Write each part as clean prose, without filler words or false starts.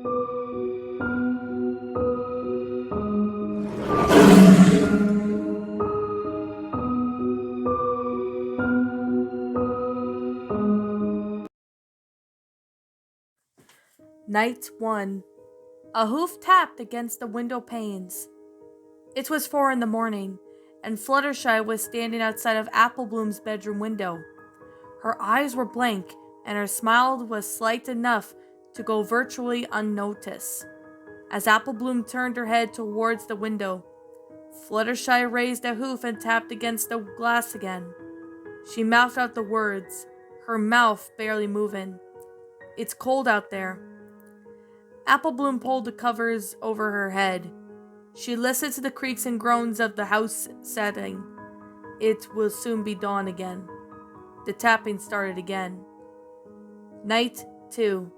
Night 1. A hoof tapped against the window panes. It was 4 in the morning, and Fluttershy was standing outside of Applebloom's bedroom window. Her eyes were blank, and her smile was slight enough to go virtually unnoticed. As Applebloom turned her head towards the window, Fluttershy raised a hoof and tapped against the glass again. She mouthed out the words, her mouth barely moving. "It's cold out there." Applebloom pulled the covers over her head. She listened to the creaks and groans of the house setting. It will soon be dawn again. The tapping started again. Night 2.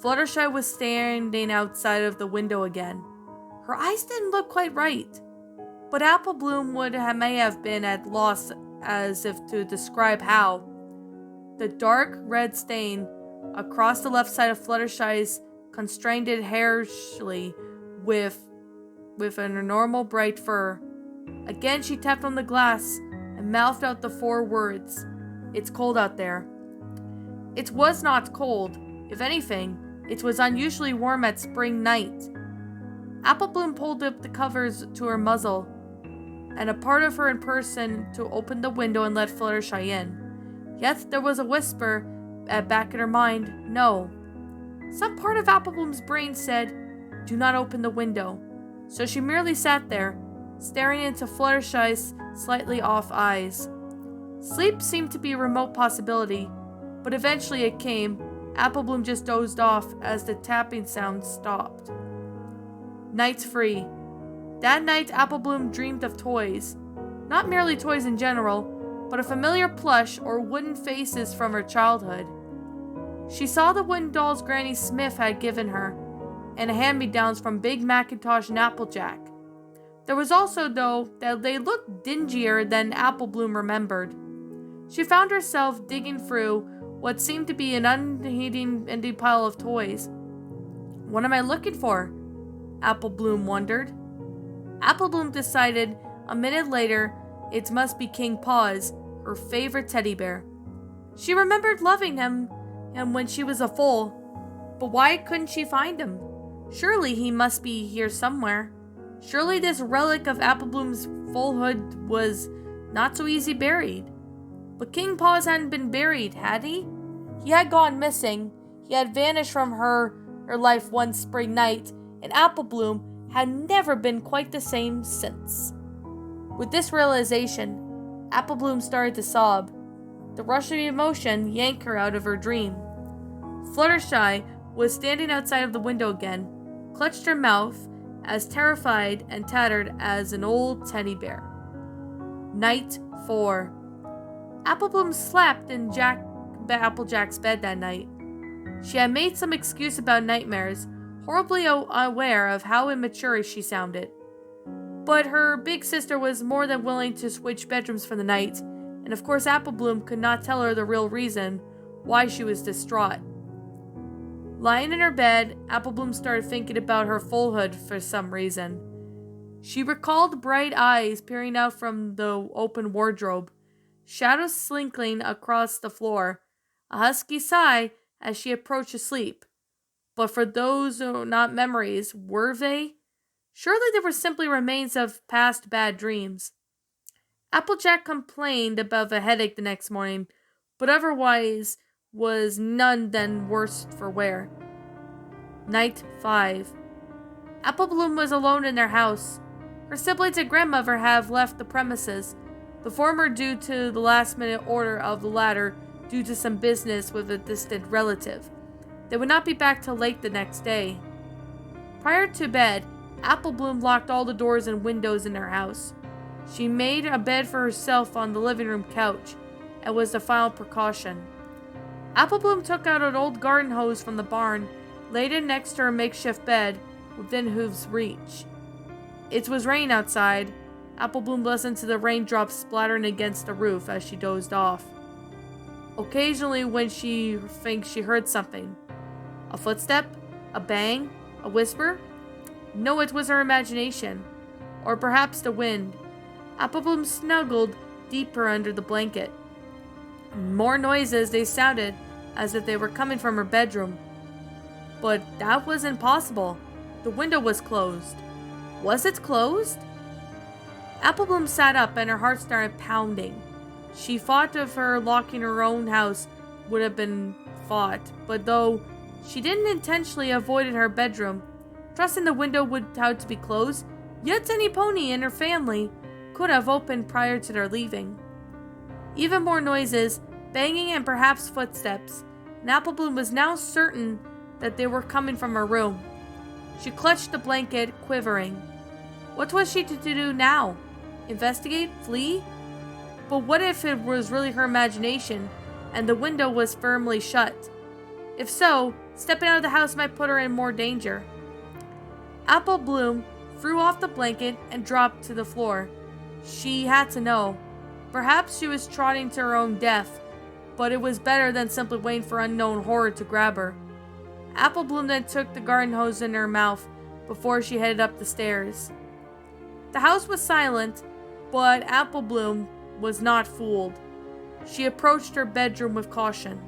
Fluttershy was standing outside of the window again. Her eyes didn't look quite right, but Applebloom may have been at loss as if to describe how. The dark red stain across the left side of Fluttershy's constrained harshly with her normal bright fur. Again she tapped on the glass and mouthed out the 4 words, "It's cold out there." It was not cold. If anything, it was unusually warm at spring night. Applebloom pulled up the covers to her muzzle, and a part of her in person to open the window and let Fluttershy in. Yet there was a whisper back in her mind, no. Some part of Applebloom's brain said, "Do not open the window." So she merely sat there, staring into Fluttershy's slightly off eyes. Sleep seemed to be a remote possibility, but eventually it came. Applebloom just dozed off as the tapping sound stopped. Night 3. That night Applebloom dreamed of toys. Not merely toys in general, but a familiar plush or wooden faces from her childhood. She saw the wooden dolls Granny Smith had given her, and hand-me-downs from Big Macintosh and Applejack. There was also, though, that they looked dingier than Applebloom remembered. She found herself digging through what seemed to be an unheeding pile of toys. What am I looking for? Applebloom wondered. Applebloom decided a minute later it must be King Paws, her favorite teddy bear. She remembered loving him when she was a foal, but why couldn't she find him? Surely he must be here somewhere. Surely this relic of Applebloom's foalhood was not so easy buried. But King Paws hadn't been buried, had he? He had gone missing. He had vanished from her life one spring night, and Applebloom had never been quite the same since. With this realization, Applebloom started to sob. The rush of emotion yanked her out of her dream. Fluttershy was standing outside of the window again, clutched her mouth, as terrified and tattered as an old teddy bear. Night 4. Applebloom slept in Applejack's bed that night. She had made some excuse about nightmares, horribly aware of how immature she sounded. But her big sister was more than willing to switch bedrooms for the night, and of course Applebloom could not tell her the real reason why she was distraught. Lying in her bed, Applebloom started thinking about her foalhood for some reason. She recalled bright eyes peering out from the open wardrobe, shadows slinking across the floor, a husky sigh as she approached to sleep. But for those not memories, were they? Surely they were simply remains of past bad dreams. Applejack complained about a headache the next morning, but otherwise was none than worse for wear. Night 5. Applebloom was alone in their house. Her siblings and grandmother have left the premises, the former due to the last-minute order of the latter due to some business with a distant relative. They would not be back till late the next day. Prior to bed, Applebloom locked all the doors and windows in her house. She made a bed for herself on the living room couch, and was the final precaution. Applebloom took out an old garden hose from the barn, laid it next to her makeshift bed, within hooves' reach. It was raining outside. Applebloom listened to the raindrops splattering against the roof as she dozed off. Occasionally when she thinks she heard something. A footstep? A bang? A whisper? No, it was her imagination. Or perhaps the wind. Apple Bloom snuggled deeper under the blanket. More noises, they sounded as if they were coming from her bedroom. But that was impossible. The window was closed. Was it closed? Apple Bloom sat up and her heart started pounding. She thought of her locking her own house would have been fought, but though she didn't intentionally avoid her bedroom, trusting the window would have to be closed, yet any pony and her family could have opened prior to their leaving. Even more noises, banging and perhaps footsteps, and Apple Bloom was now certain that they were coming from her room. She clutched the blanket, quivering. What was she to do now? Investigate? Flee? But what if it was really her imagination, and the window was firmly shut? If so, stepping out of the house might put her in more danger. Apple Bloom threw off the blanket and dropped to the floor. She had to know. Perhaps she was trotting to her own death, but it was better than simply waiting for unknown horror to grab her. Apple Bloom then took the garden hose in her mouth before she headed up the stairs. The house was silent, but Apple Bloom was not fooled. She approached her bedroom with caution.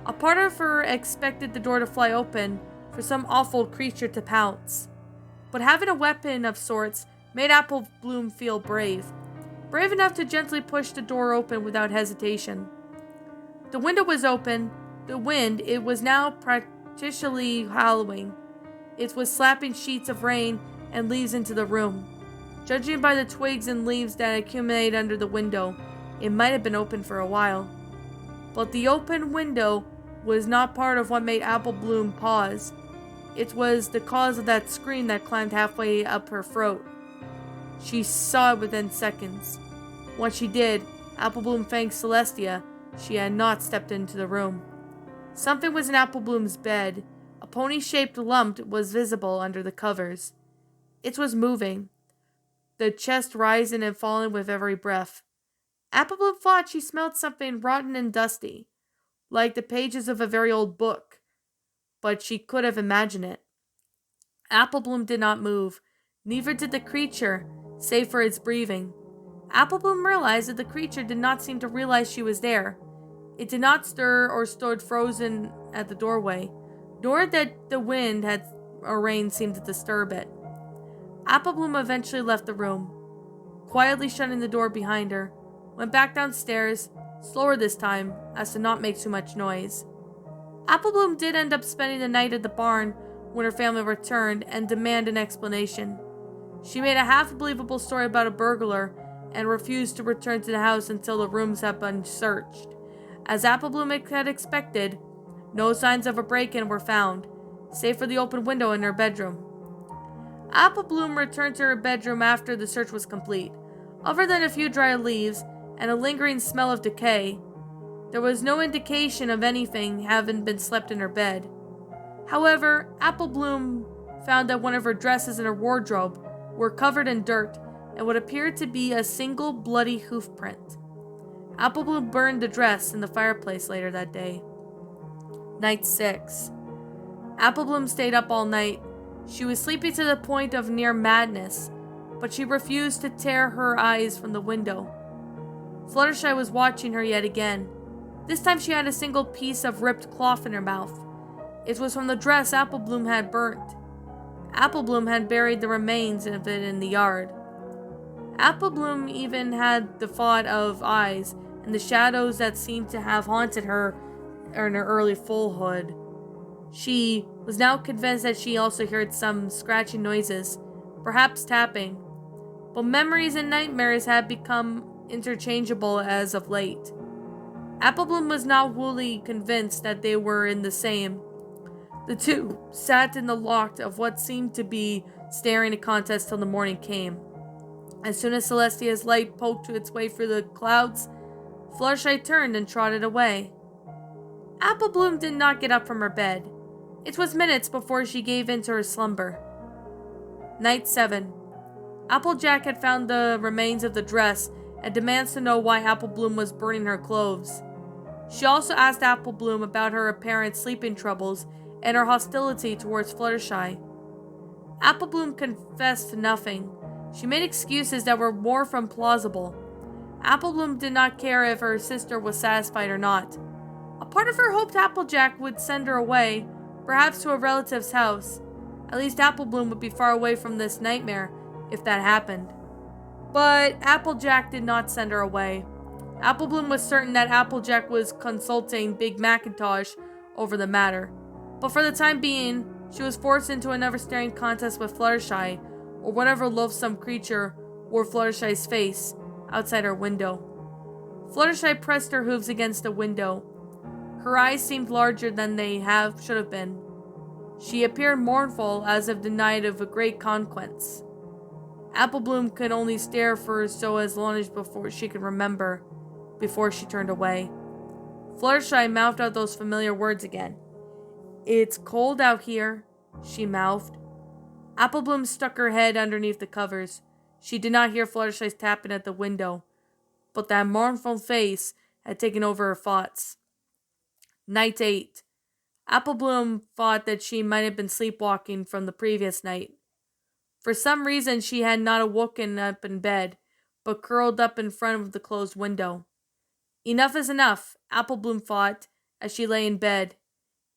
A part of her expected the door to fly open for some awful creature to pounce. But having a weapon of sorts made Apple Bloom feel brave. Brave enough to gently push the door open without hesitation. The window was open. The wind, it was now practically howling. It was slapping sheets of rain and leaves into the room. Judging by the twigs and leaves that accumulated under the window, it might have been open for a while. But the open window was not part of what made Apple Bloom pause. It was the cause of that scream that climbed halfway up her throat. She saw it within seconds. Once she did, Apple Bloom thanked Celestia she had not stepped into the room. Something was in Apple Bloom's bed. A pony-shaped lump was visible under the covers. It was moving, the chest rising and falling with every breath. Apple Bloom thought she smelled something rotten and dusty, like the pages of a very old book, but she could have imagined it. Apple Bloom did not move, neither did the creature, save for its breathing. Apple Bloom realized that the creature did not seem to realize she was there. It did not stir or stood frozen at the doorway, nor that the wind or rain seemed to disturb it. Apple Bloom eventually left the room, quietly shutting the door behind her, went back downstairs, slower this time, as to not make too much noise. Apple Bloom did end up spending the night at the barn when her family returned and demanded an explanation. She made a half-believable story about a burglar and refused to return to the house until the rooms had been searched. As Apple Bloom had expected, no signs of a break-in were found, save for the open window in her bedroom. Apple Bloom returned to her bedroom after the search was complete. Other than a few dry leaves and a lingering smell of decay, there was no indication of anything having been slept in her bed. However, Apple Bloom found that one of her dresses in her wardrobe were covered in dirt and what appeared to be a single bloody hoof print. Apple Bloom burned the dress in the fireplace later that day. Night 6. Apple Bloom stayed up all night. She was sleepy to the point of near madness, but she refused to tear her eyes from the window. Fluttershy was watching her yet again. This time she had a single piece of ripped cloth in her mouth. It was from the dress Apple Bloom had burnt. Apple Bloom had buried the remains of it in the yard. Apple Bloom even had the thought of eyes and the shadows that seemed to have haunted her in her early foalhood. She was now convinced that she also heard some scratching noises, perhaps tapping, but memories and nightmares had become interchangeable as of late. Apple Bloom was now wholly convinced that they were in the same. The two sat in the loft of what seemed to be staring a contest till the morning came. As soon as Celestia's light poked its way through the clouds, Fluttershy turned and trotted away. Apple Bloom did not get up from her bed. It was minutes before she gave in to her slumber. Night 7. Applejack had found the remains of the dress and demands to know why Apple Bloom was burning her clothes. She also asked Apple Bloom about her apparent sleeping troubles and her hostility towards Fluttershy. Applebloom confessed to nothing. She made excuses that were more from plausible. Applebloom did not care if her sister was satisfied or not. A part of her hoped Applejack would send her away, perhaps to a relative's house. At least Applebloom would be far away from this nightmare if that happened. But Applejack did not send her away. Applebloom was certain that Applejack was consulting Big Macintosh over the matter. But for the time being, she was forced into another staring contest with Fluttershy, or whatever loathsome creature wore Fluttershy's face, outside her window. Fluttershy pressed her hooves against the window. Her eyes seemed larger than they should have been. She appeared mournful, as if denied of a great conquest. Applebloom could only stare for so as long as before she could remember, before she turned away. Fluttershy mouthed out those familiar words again. "It's cold out here," she mouthed. Applebloom stuck her head underneath the covers. She did not hear Fluttershy's tapping at the window, but that mournful face had taken over her thoughts. Night 8. Applebloom thought that she might have been sleepwalking from the previous night. For some reason, she had not awoken up in bed, but curled up in front of the closed window. Enough is enough, Applebloom thought, as she lay in bed.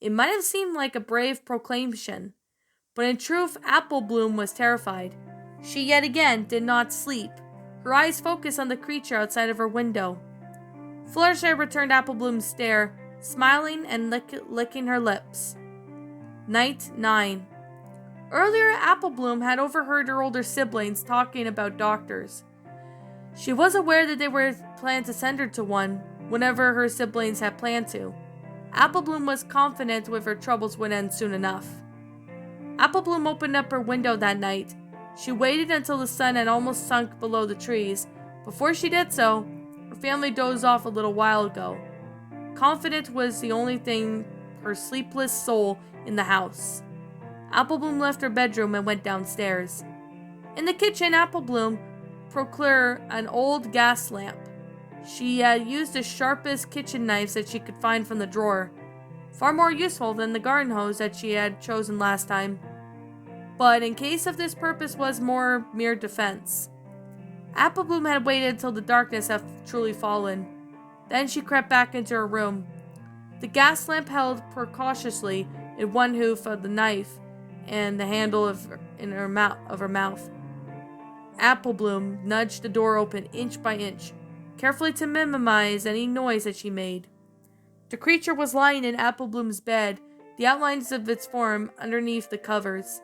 It might have seemed like a brave proclamation, but in truth, Applebloom was terrified. She yet again did not sleep. Her eyes focused on the creature outside of her window. Fluttershy returned Applebloom's stare, smiling and licking her lips. Night 9. Earlier, Applebloom had overheard her older siblings talking about doctors. She was aware that they were planning to send her to one, whenever her siblings had planned to. Applebloom was confident with her troubles would end soon enough. Applebloom opened up her window that night. She waited until the sun had almost sunk below the trees. Before she did so, her family dozed off a little while ago. Confident was the only thing her sleepless soul in the house. Applebloom left her bedroom and went downstairs. In the kitchen, Applebloom procured an old gas lamp. She had used the sharpest kitchen knives that she could find from the drawer, far more useful than the garden hose that she had chosen last time. But in case of this purpose was more mere defense. Applebloom had waited till the darkness had truly fallen. Then she crept back into her room. The gas lamp held precautiously in one hoof of the knife and the handle of her mouth. Applebloom nudged the door open inch by inch, carefully to minimize any noise that she made. The creature was lying in Applebloom's bed, the outlines of its form underneath the covers.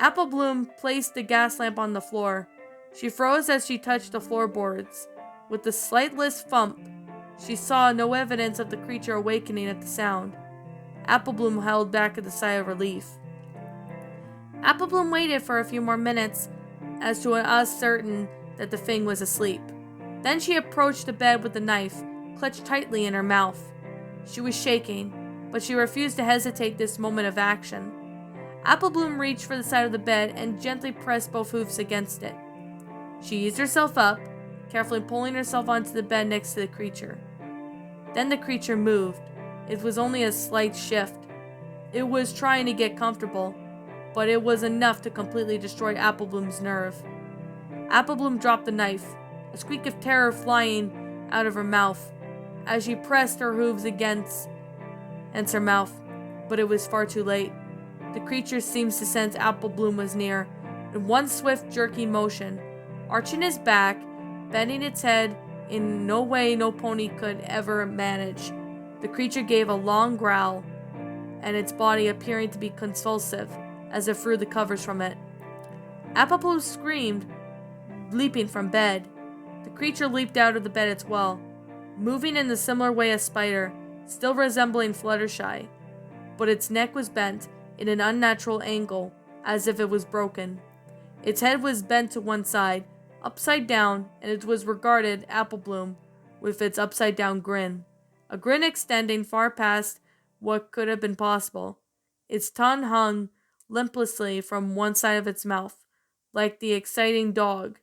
Applebloom placed the gas lamp on the floor. She froze as she touched the floorboards. With the slightest thump, she saw no evidence of the creature awakening at the sound. Applebloom held back a sigh of relief. Applebloom waited for a few more minutes, as to us certain that the thing was asleep. Then she approached the bed with the knife, clutched tightly in her mouth. She was shaking, but she refused to hesitate this moment of action. Applebloom reached for the side of the bed and gently pressed both hoofs against it. She eased herself up, carefully pulling herself onto the bed next to the creature. Then the creature moved. It was only a slight shift. It was trying to get comfortable, but it was enough to completely destroy Applebloom's nerve. Applebloom dropped the knife, a squeak of terror flying out of her mouth as she pressed her hooves against her mouth, but it was far too late. The creature seemed to sense Applebloom was near. In one swift, jerking motion, arching its back, bending its head in no way no pony could ever manage, the creature gave a long growl, and its body appearing to be convulsive as it threw the covers from it. Applebloom screamed, leaping from bed. The creature leaped out of the bed as well, moving in the similar way as Spider, still resembling Fluttershy, but its neck was bent in an unnatural angle, as if it was broken. Its head was bent to one side, upside down, and it was regarded Applebloom with its upside-down grin, a grin extending far past what could have been possible. Its tongue hung limplessly from one side of its mouth, like the exciting dog.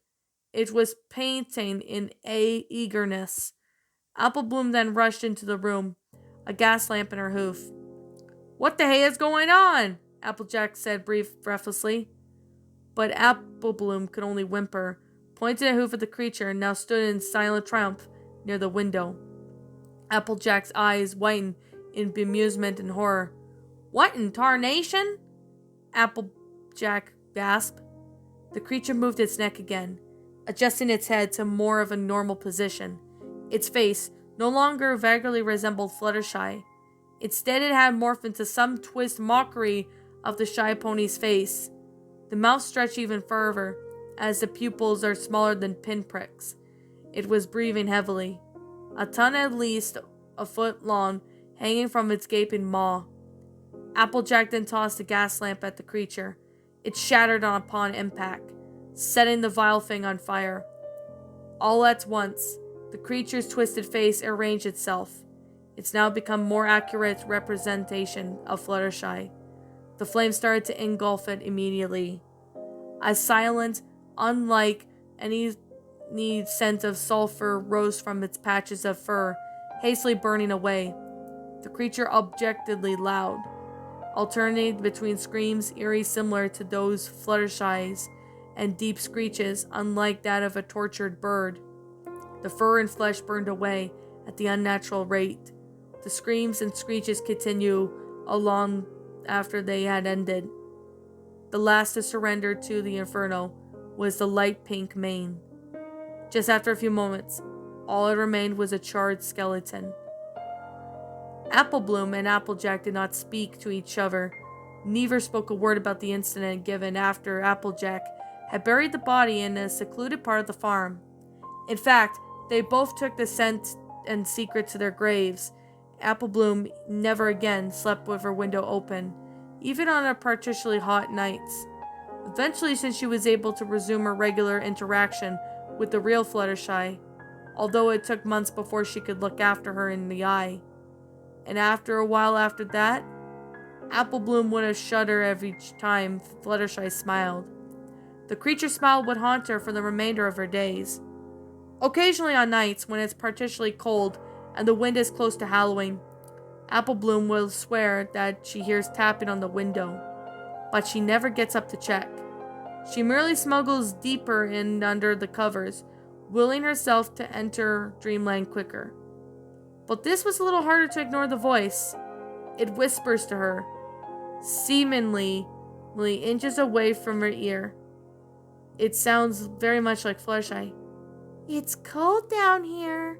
It was panting in eagerness. Applebloom then rushed into the room, a gas lamp in her hoof. What the hey is going on? Applejack said breathlessly. But Applebloom could only whimper, pointed a hoof at the creature, and now stood in silent triumph near the window. Applejack's eyes widened in bemusement and horror. What in tarnation? Applejack gasped. The creature moved its neck again, adjusting its head to more of a normal position. Its face no longer vaguely resembled Fluttershy. Instead, it had morphed into some twist mockery of the shy pony's face. The mouth stretched even further, as the pupils are smaller than pinpricks. It was breathing heavily, a tongue at least a foot long hanging from its gaping maw. Applejack then tossed a gas lamp at the creature. It shattered upon impact, setting the vile thing on fire. All at once, the creature's twisted face arranged itself. It's now become more accurate representation of Fluttershy. The flame started to engulf it immediately. A silent, unlike any scent of sulfur rose from its patches of fur, hastily burning away. The creature objectedly loud, alternating between screams eerie similar to those Fluttershy's and deep screeches unlike that of a tortured bird. The fur and flesh burned away at the unnatural rate. The screams and screeches continued along after they had ended. The last to surrender to the inferno was the light pink mane. Just after a few moments, all it remained was a charred skeleton. Applebloom and Applejack did not speak to each other. Neither spoke a word about the incident given after Applejack had buried the body in a secluded part of the farm. In fact, they both took the scent and secret to their graves. Applebloom never again slept with her window open, even on particularly hot nights. Eventually, since she was able to resume her regular interaction with the real Fluttershy, although it took months before she could look after her in the eye. And after a while after that, Applebloom would have shuddered every time Fluttershy smiled. The creature's smile would haunt her for the remainder of her days. Occasionally on nights when it's particularly cold and the wind is close to howling, Applebloom will swear that she hears tapping on the window, but she never gets up to check. She merely smuggles deeper in under the covers, willing herself to enter dreamland quicker. But this was a little harder to ignore the voice. It whispers to her, seemingly inches away from her ear. It sounds very much like Fluttershy. It's cold down here.